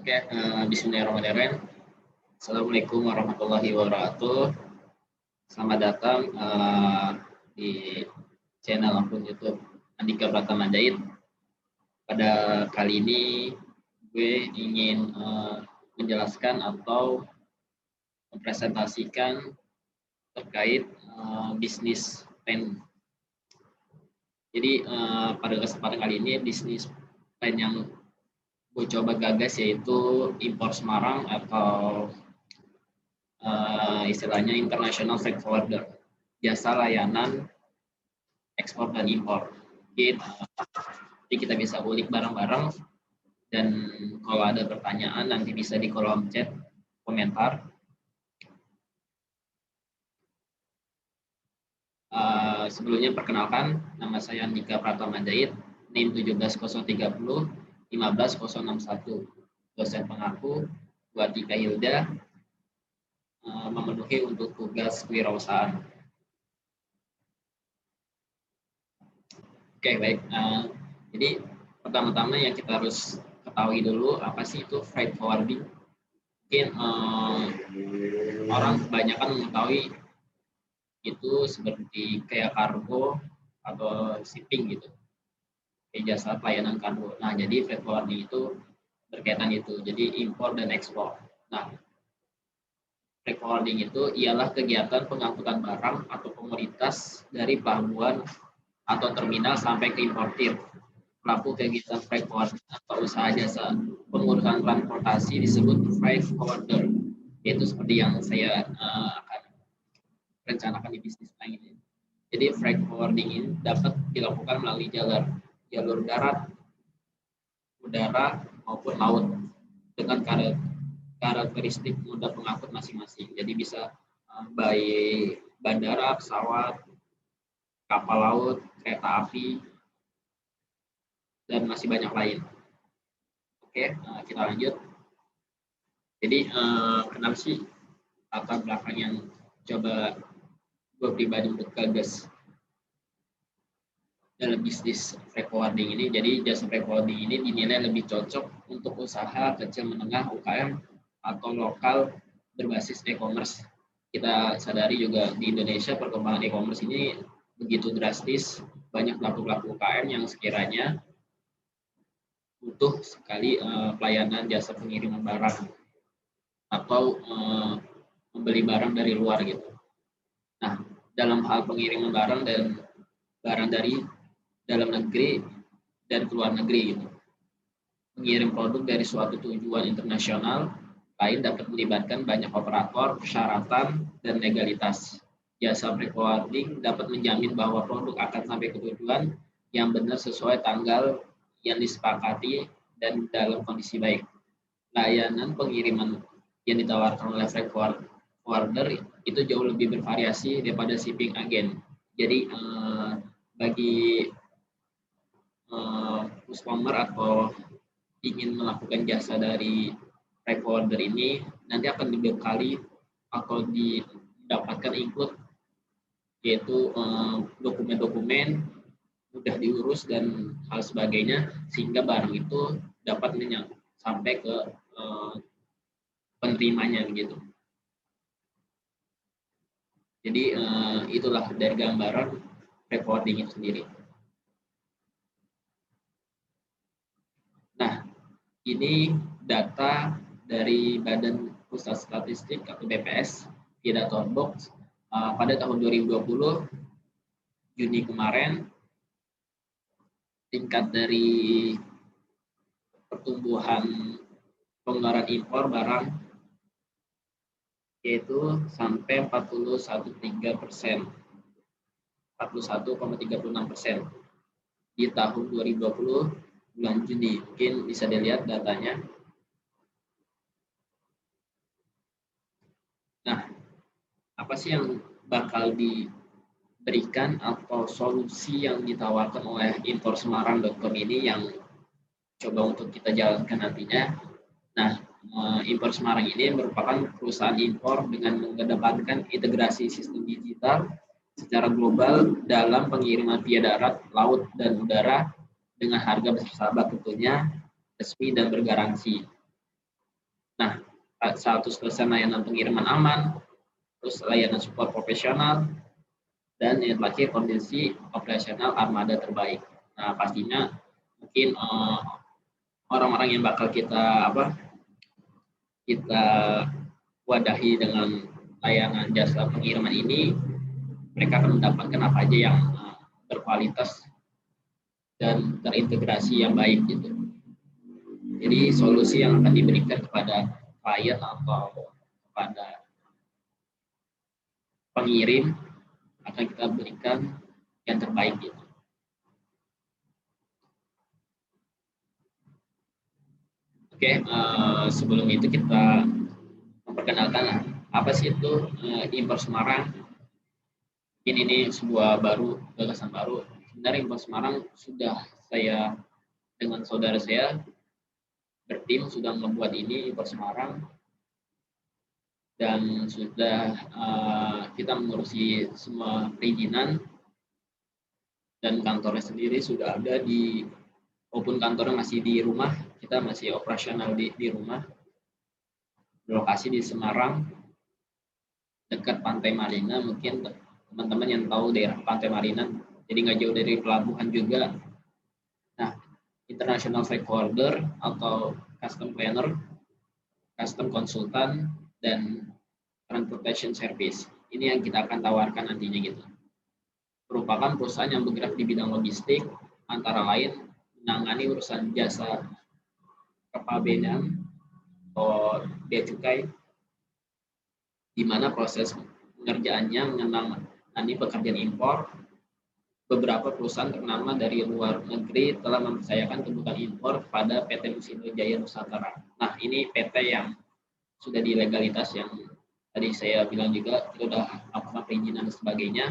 Oke, bismillahirrahmanirrahim. Assalamualaikum warahmatullahi wabarakatuh. Selamat datang di channel akun YouTube Andika Pratama Jait. Pada kali ini gue ingin menjelaskan atau mempresentasikan terkait bisnis plan. Jadi pada kesempatan kali ini bisnis plan yang gue coba gagas yaitu impor Semarang atau istilahnya International Freight Forwarder, jasa layanan ekspor dan impor. Jadi kita bisa ulik bareng-bareng, dan kalau ada pertanyaan nanti bisa di kolom chat komentar. Sebelumnya perkenalkan, nama saya Andika Pratama Jait, NIM 17030 15061, dosen pengaku buat Ika Hilda, memenuhi untuk tugas kewirausahaan. Oke, baik. Jadi pertama-tama yang kita harus ketahui dulu apa sih itu freight forwarding. Mungkin orang kebanyakan mengetahui itu seperti kayak kargo atau shipping gitu, kayak jasa pelayanan kargo. Nah, jadi freight forwarding itu berkaitan itu, jadi impor dan ekspor. Nah, freight forwarding itu ialah kegiatan pengangkutan barang atau komoditas dari pelabuhan atau terminal sampai ke importir. Pelaku kegiatan freight forwarding atau usaha jasa pengurusan transportasi disebut freight forwarder. Itu seperti yang saya akan rencanakan di bisnis plan ini. Jadi freight forwarding ini dapat dilakukan melalui jalur darat, udara maupun laut dengan karakteristik moda pengangkut masing-masing. Jadi bisa by bandara, pesawat, kapal laut, kereta api, dan masih banyak lain. Oke, kita lanjut. Jadi kenapa sih latar belakang yang coba gue pribadi untuk gagas dalam bisnis freight forwarding ini? Jadi jasa freight forwarding ini dinilai lebih cocok untuk usaha kecil menengah UKM atau lokal berbasis e-commerce. Kita sadari juga di Indonesia perkembangan e-commerce ini begitu drastis, banyak pelaku-pelaku UKM yang sekiranya butuh sekali pelayanan jasa pengiriman barang atau membeli barang dari luar gitu. Nah, dalam hal pengiriman barang dan barang dari dalam negeri dan keluar negeri gitu. Mengirim produk dari suatu tujuan internasional lain dapat melibatkan banyak operator, persyaratan, dan legalitas. Jasa freight forwarding dapat menjamin bahwa produk akan sampai ke tujuan yang benar sesuai tanggal yang disepakati dan dalam kondisi baik. Layanan pengiriman yang ditawarkan oleh freight forwarder itu jauh lebih bervariasi daripada shipping agent. Jadi bagi customer atau ingin melakukan jasa dari freight forwarder ini nanti akan dibekali atau didapatkan include yaitu dokumen-dokumen mudah diurus dan hal sebagainya sehingga barang itu dapat sampai ke penerimanya gitu. Jadi itulah dari gambaran freight forwarding itu sendiri. Nah, ini data dari Badan Pusat Statistik atau BPS di Databox pada tahun 2020 Juni kemarin, tingkat dari pertumbuhan pengeluaran impor barang yaitu sampai 41,36% di tahun 2020 bulan Juni. Mungkin bisa dilihat datanya. Nah, apa sih yang bakal diberikan atau solusi yang ditawarkan oleh imporsemarang.com ini yang coba untuk kita jalankan nantinya? Nah, Impor Semarang ini merupakan perusahaan impor dengan mengedepankan integrasi sistem digital secara global dalam pengiriman via darat, laut, dan udara dengan harga bersahabat tentunya, resmi dan bergaransi. Nah, 100% layanan pengiriman aman, terus layanan support profesional, dan yang terakhir kondisi operasional armada terbaik. Nah, pastinya mungkin orang-orang yang bakal kita wadahi dengan layanan jasa pengiriman ini, mereka akan mendapatkan apa aja yang berkualitas dan terintegrasi yang baik gitu. Jadi solusi yang akan diberikan kepada klien atau kepada pengirim akan kita berikan yang terbaik gitu. Oke, sebelum itu kita memperkenalkan apa sih itu Impor Semarang. Mungkin ini sebuah gagasan baru. Sebenarnya Impor Semarang sudah saya dengan saudara saya bertim sudah membuat ini Impor Semarang, dan sudah kita mengurusi semua perizinan, dan kantornya sendiri sudah ada walaupun kantornya masih di rumah, kita masih operasional di rumah, berlokasi di Semarang, dekat Pantai Marina. Mungkin teman-teman yang tahu daerah Pantai Marina, jadi nggak jauh dari pelabuhan juga. Nah, international freight forwarder atau custom planner, custom konsultan, dan transportation service. Ini yang kita akan tawarkan nantinya gitu. Merupakan perusahaan yang bergerak di bidang logistik, antara lain menangani urusan jasa kepabeanan atau bea cukai, di mana proses pengerjaannya mengenai pekerjaan impor. Beberapa perusahaan ternama dari luar negeri telah mempercayakan kebutuhan impor kepada PT Musindo Jaya Nusantara. Nah, ini PT yang sudah di legalitas yang tadi saya bilang juga, sudah melakukan perizinan dan sebagainya,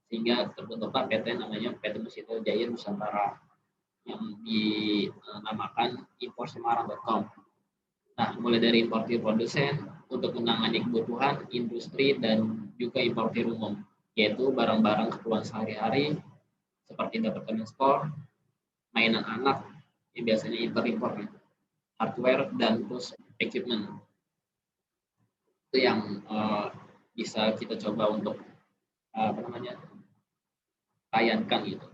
sehingga terbentuklah PT namanya PT Musindo Jaya Nusantara yang dinamakan imporsemarang.com. Nah, mulai dari importir produsen untuk menangani kebutuhan industri dan juga importir umum, yaitu barang-barang keperluan sehari-hari seperti departemen store, mainan anak, yang biasanya impor-impor, hardware, dan terus equipment. Itu yang bisa kita coba untuk tayangkan gitu.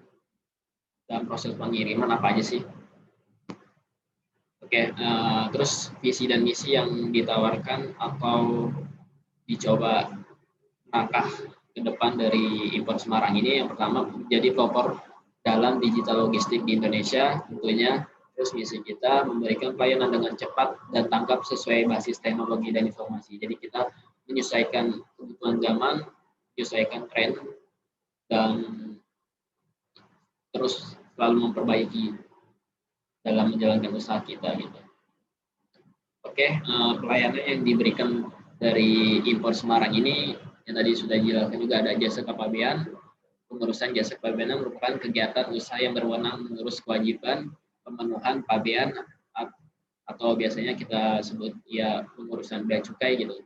Dan proses pengiriman apa aja sih? Oke, terus visi dan misi yang ditawarkan atau dicoba langkah ke depan dari Impor Semarang ini, yang pertama menjadi pelopor dalam digital logistik di Indonesia tentunya. Terus misi kita memberikan pelayanan dengan cepat dan tanggap sesuai basis teknologi dan informasi. Jadi kita menyesuaikan kebutuhan zaman, menyesuaikan tren, dan terus selalu memperbaiki dalam menjalankan usaha kita gitu. Oke, pelayanan yang diberikan dari Impor Semarang ini yang tadi sudah dijelaskan juga, ada jasa kepabeanan. Pengurusan jasa kepabeanan merupakan kegiatan usaha yang berwenang mengurus kewajiban pemenuhan pabean atau biasanya kita sebut ya pengurusan bea cukai gitu,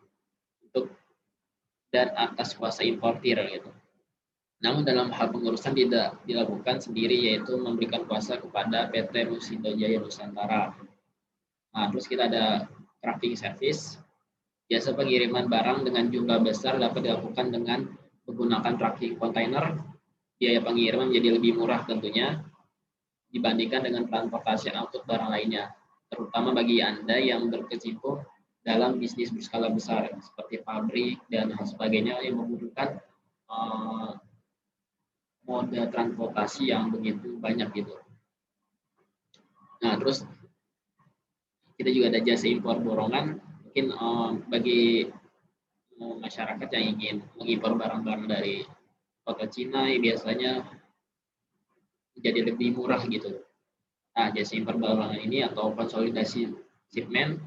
untuk dan atas kuasa importir gitu. Namun dalam hal pengurusan tidak dilakukan sendiri, yaitu memberikan kuasa kepada PT Musindo Jaya Nusantara. Nah, terus kita ada trucking service. Jasa pengiriman barang dengan jumlah besar dapat dilakukan dengan menggunakan trucking kontainer. Biaya pengiriman menjadi lebih murah tentunya dibandingkan dengan transportasi angkut barang lainnya, terutama bagi Anda yang berkecimpung dalam bisnis berskala besar seperti pabrik dan hal sebagainya yang membutuhkan mode transportasi yang begitu banyak gitu. Nah, terus kita juga ada jasa impor borongan. Mungkin bagi masyarakat yang ingin mengimpor barang-barang dari kota Cina, biasanya menjadi lebih murah gitu. Nah, jasa impor borongan ini atau konsolidasi shipment,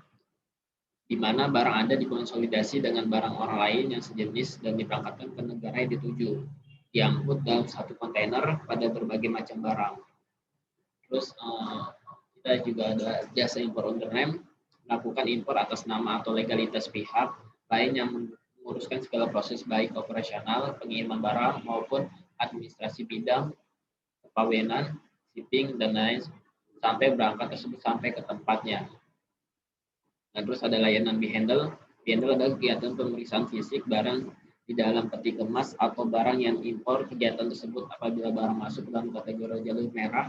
di mana barang Anda dikonsolidasi dengan barang orang lain yang sejenis dan diberangkatkan ke negara yang dituju, diangkut dalam satu kontainer pada berbagai macam barang. Terus kita juga ada jasa impor under name, melakukan impor atas nama atau legalitas pihak lain yang menguruskan segala proses baik operasional, pengiriman barang maupun administrasi bidang, kepabeanan, shipping, dan lain sampai berangkat tersebut sampai ke tempatnya. Nah, terus ada layanan B-handle. B-handle adalah kegiatan pemeriksaan fisik barang di dalam peti kemas atau barang yang impor. Kegiatan tersebut apabila barang masuk dalam kategori jalur merah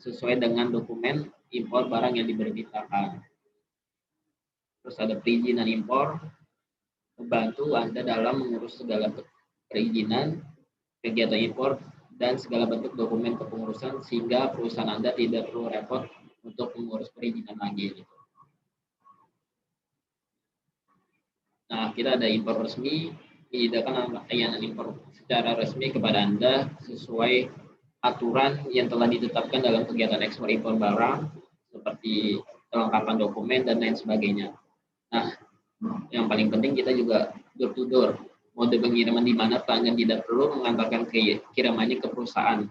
sesuai dengan dokumen impor barang yang diberitakan. Terus ada perizinan impor, membantu Anda dalam mengurus segala perizinan, kegiatan impor, dan segala bentuk dokumen kepengurusan sehingga perusahaan Anda tidak perlu repot untuk mengurus perizinan lagi. Gitu. Nah, kita ada impor resmi, menyediakan layanan impor secara resmi kepada Anda sesuai aturan yang telah ditetapkan dalam kegiatan ekspor impor barang seperti kelengkapan dokumen dan lain sebagainya. Nah, yang paling penting kita juga door to door, mode pengiriman di mana pelanggan tidak perlu mengantarkan kirimannya ke perusahaan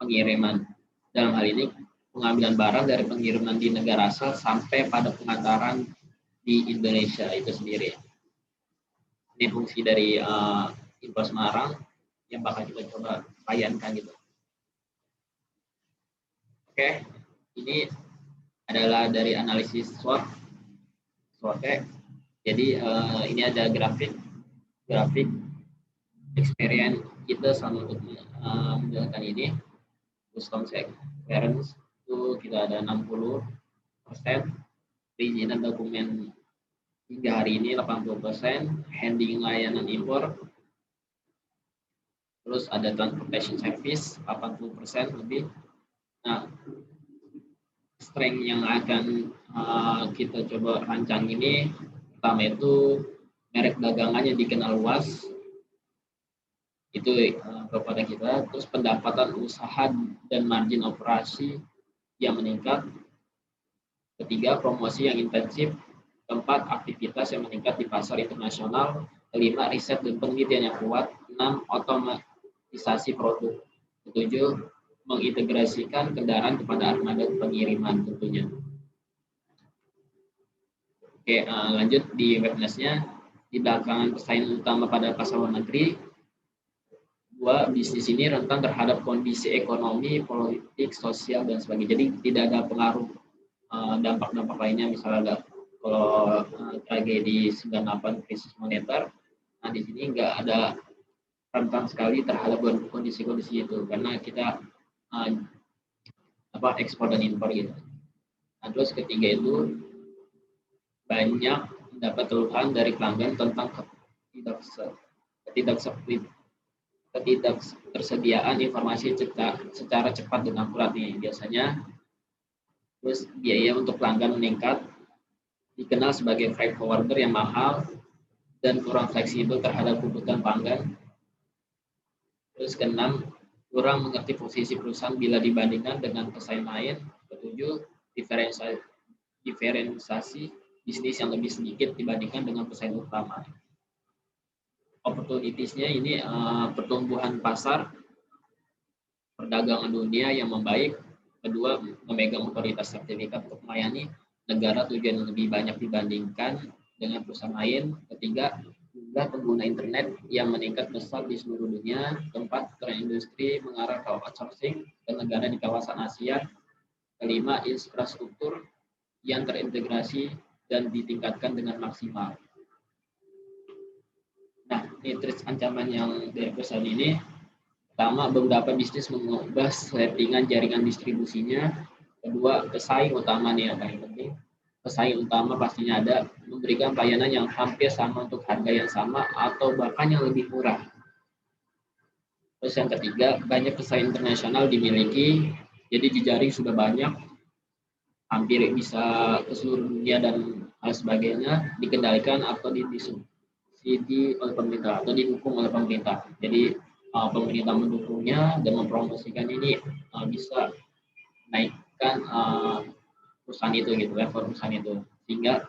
pengiriman. Dalam hal ini, pengambilan barang dari pengiriman di negara asal sampai pada pengantaran di Indonesia itu sendiri. Ini fungsi dari Impor Semarang yang bakal kita coba layankan gitu. Oke, ini adalah dari analisis SWOT. Jadi ini ada grafik experience kita sama untuk menjalankan ini. Custom clearance itu kita ada 60%, perizinan dokumen hingga hari ini 80%, handling layanan impor, terus ada transportation service 80% lebih. Nah, strength yang akan kita coba rancang ini, pertama itu merek dagangannya dikenal luas, itu kepada kita. Terus pendapatan usaha dan margin operasi yang meningkat. Ketiga, promosi yang intensif. Keempat, aktivitas yang meningkat di pasar internasional. Kelima, riset dan penelitian yang kuat. 6, otomatisasi produk. 7, mengintegrasikan kendaraan kepada armada pengiriman tentunya. Oke, lanjut di webnasnya. Di belakangan persaingan utama pada pasar luar negeri, bisnis ini rentan terhadap kondisi ekonomi, politik, sosial, dan sebagainya. Jadi tidak ada pengaruh dampak-dampak lainnya, misalnya ada kalau tragedi 98 krisis moneter, nah di sini nggak ada rentan sekali terhadap kondisi-kondisi itu karena kita ekspor dan impor gitu. Nah, terus ketiga itu banyak mendapat keluhan dari pelanggan tentang ketidaktersediaan informasi secara cepat dan akurat nih biasanya. Terus biaya untuk pelanggan meningkat, dikenal sebagai freight forwarder yang mahal dan kurang fleksibel terhadap kebutuhan pelanggan. Terus keenam, kurang mengerti posisi perusahaan bila dibandingkan dengan pesaing lain. Ketujuh, diferensiasi bisnis yang lebih sedikit dibandingkan dengan pesaing utama. Opportunities-nya ini pertumbuhan pasar, perdagangan dunia yang membaik. Kedua, memegang otoritas sertifikat untuk melayani negara tujuan yang lebih banyak dibandingkan dengan perusahaan lain. Ketiga, jumlah pengguna internet yang meningkat besar di seluruh dunia. Keempat, tren industri mengarah ke outsourcing ke negara di kawasan Asia. Kelima, infrastruktur yang terintegrasi dan ditingkatkan dengan maksimal. Nah, ini ancaman yang dari perusahaan ini. Pertama, beberapa bisnis mengubah settingan jaringan distribusinya. Kedua, pesaing utama nih yang paling penting. Pesaing utama pastinya ada, memberikan pelayanan yang hampir sama untuk harga yang sama atau bahkan yang lebih murah. Terus yang ketiga, banyak pesaing internasional dimiliki, jadi jejaring sudah banyak, hampir bisa ke seluruh dunia dan hal sebagainya, dikendalikan atau disubsidi oleh pemerintah atau didukung oleh pemerintah. Jadi pemerintah mendukungnya dan mempromosikan ini bisa naikkan perusahaan itu gitu, level perusahaan itu, sehingga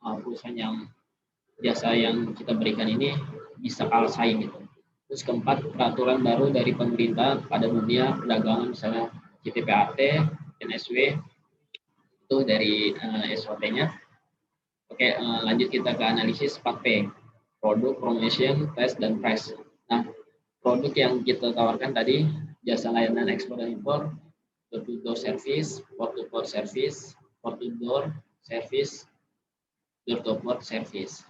perusahaan yang jasa yang kita berikan ini bisa kalah saing gitu. Terus keempat, peraturan baru dari pemerintah pada dunia perdagangan, misalnya CTPAT, NSW, itu dari SOT-nya. Oke, lanjut kita ke analisis 4P, produk, promotion, test, dan price. Nah, produk yang kita tawarkan tadi, jasa layanan ekspor dan impor, door-to-door service, port-to-port service, port-to-door service, door-to-door service.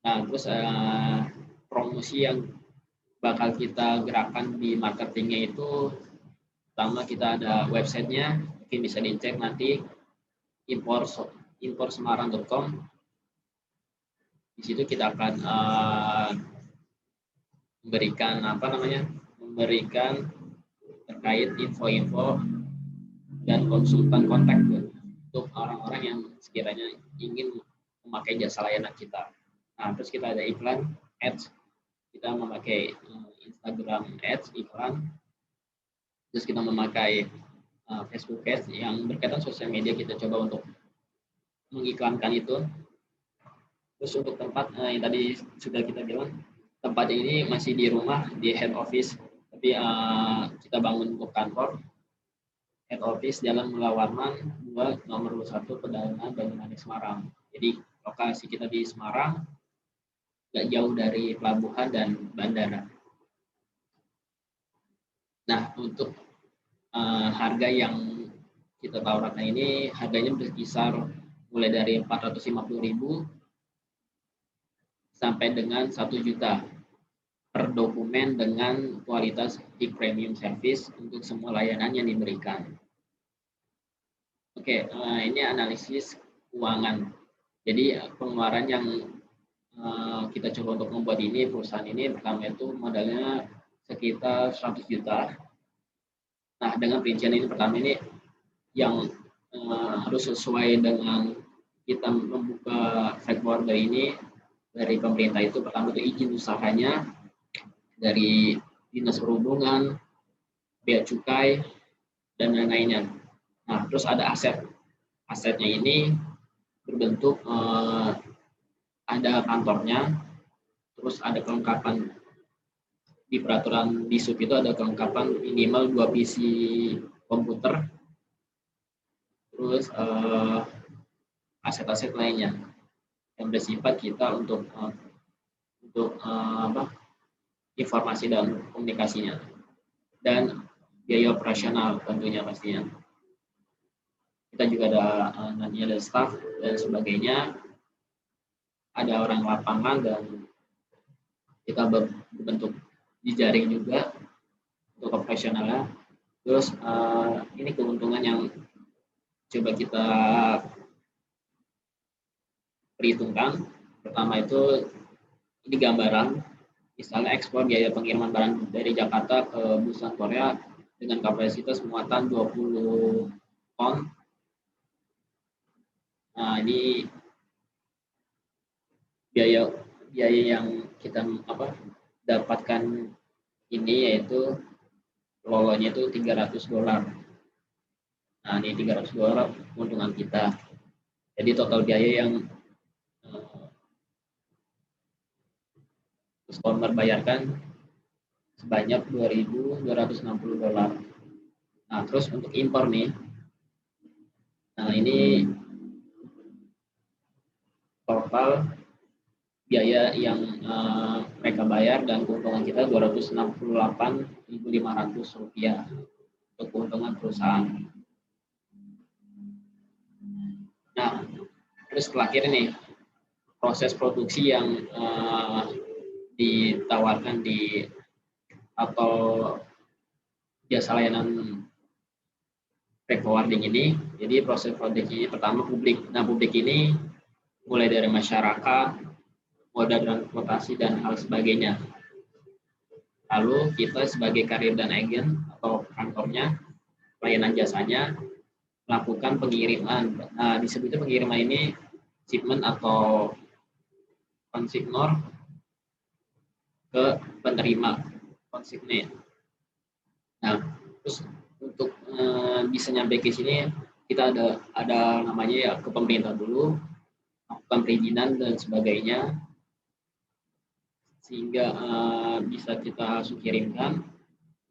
Nah, terus promosi yang bakal kita gerakan di marketingnya itu, pertama kita ada websitenya, mungkin bisa dicek nanti imporsemarang.com. Di situ kita akan memberikan terkait info-info dan konsultan kontak untuk orang-orang yang sekiranya ingin memakai jasa layanan kita. Nah, terus kita ada iklan, ads, kita memakai Instagram ads, iklan, terus kita memakai Facebook ads yang berkaitan sosial media, kita coba untuk mengiklankan itu. Terus untuk tempat yang tadi sudah kita bilang, tempat ini masih di rumah, di head office, tapi kita bangun untuk kantor. Head office Jalan Mula Warman 2 nomor 21 Pedalangan Banyumanik Semarang. Jadi lokasi kita di Semarang, nggak jauh dari pelabuhan dan bandara. Nah, untuk harga yang kita tawarkan ini, harganya berkisar mulai dari 450.000 sampai dengan 1 juta per dokumen dengan kualitas high premium service untuk semua layanan yang diberikan. Oke, ini analisis keuangan. Jadi pengeluaran yang kita coba untuk membuat ini, perusahaan ini, pertama itu modalnya sekitar 100 juta. Nah, dengan perincian ini pertama ini yang harus sesuai dengan kita membuka freight forwarder ini dari pemerintah itu, pertama itu izin usahanya dari Dinas Perhubungan, Bea Cukai, dan lain-lainnya. Nah, terus ada aset. Asetnya ini berbentuk ada kantornya, terus ada kelengkapan di peraturan di sub itu ada kelengkapan minimal 2 PC komputer, terus aset-aset lainnya yang bersifat kita untuk informasi dan komunikasinya, dan biaya operasional tentunya pastinya. Kita juga ada nantinya ada staff dan sebagainya, ada orang lapangan, dan kita berbentuk jejaring juga untuk operasionalnya. Terus ini keuntungan yang coba kita perhitungkan. Pertama itu ini gambaran, misalnya ekspor biaya pengiriman barang dari Jakarta ke Busan Korea dengan kapasitas muatan 20 ton. Nah, ini biaya yang kita dapatkan ini yaitu lolonya itu $300. Nah, ini $300 keuntungan kita. Jadi total biaya yang customer bayarkan sebanyak $2.260. Nah, terus untuk impor nih, nah ini total biaya yang mereka bayar dan keuntungan kita Rp268.500 untuk keuntungan perusahaan. Nah, terus terakhir nih, proses produksi yang ditawarkan di atau jasa layanan freight forwarding ini. Jadi proses produksi ini pertama publik. Nah, publik ini mulai dari masyarakat, moda transportasi, dan hal sebagainya. Lalu kita sebagai karir dan agen atau kantornya, layanan jasanya, melakukan pengiriman. Nah, disebutnya pengiriman ini shipment atau konsignor ke penerima konsignment. Nah, terus untuk bisa nyampe ke sini kita ada namanya ya ke pemerintah dulu, melakukan perizinan dan sebagainya, sehingga bisa kita kirimkan.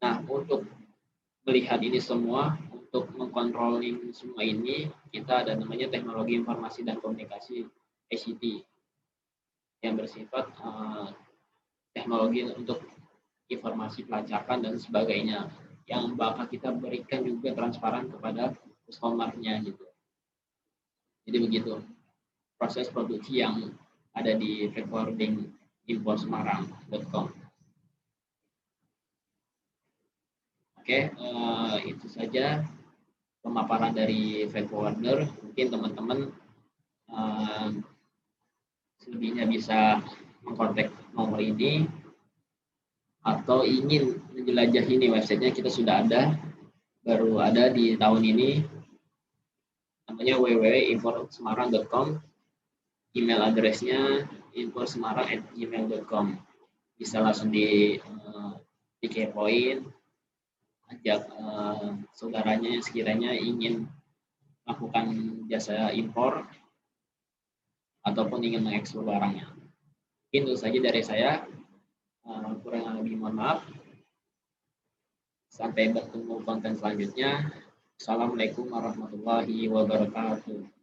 Nah, untuk melihat ini semua, untuk mengkontrolling semua ini, kita ada namanya teknologi informasi dan komunikasi ICT yang bersifat teknologi untuk informasi pelacakan dan sebagainya, yang bakal kita berikan juga transparan kepada customer-nya gitu. Jadi begitu. proses produksi yang ada di freight forwarding importsemarang.com. Oke, itu saja pemaparan dari freight forwarder. Mungkin teman-teman selebihnya bisa mengkontak nomor ini atau ingin menjelajahi ini websitenya, kita sudah ada, baru ada di tahun ini, namanya www.importsemarang.com. Email addressnya importsemarang@gmail.com. Bisa langsung dikepoin, ajak saudaranya yang sekiranya ingin melakukan jasa impor ataupun ingin mengekspor barangnya. Mungkin itu saja dari saya. Kurang lebih mohon maaf. Sampai bertemu konten selanjutnya. Assalamualaikum warahmatullahi wabarakatuh.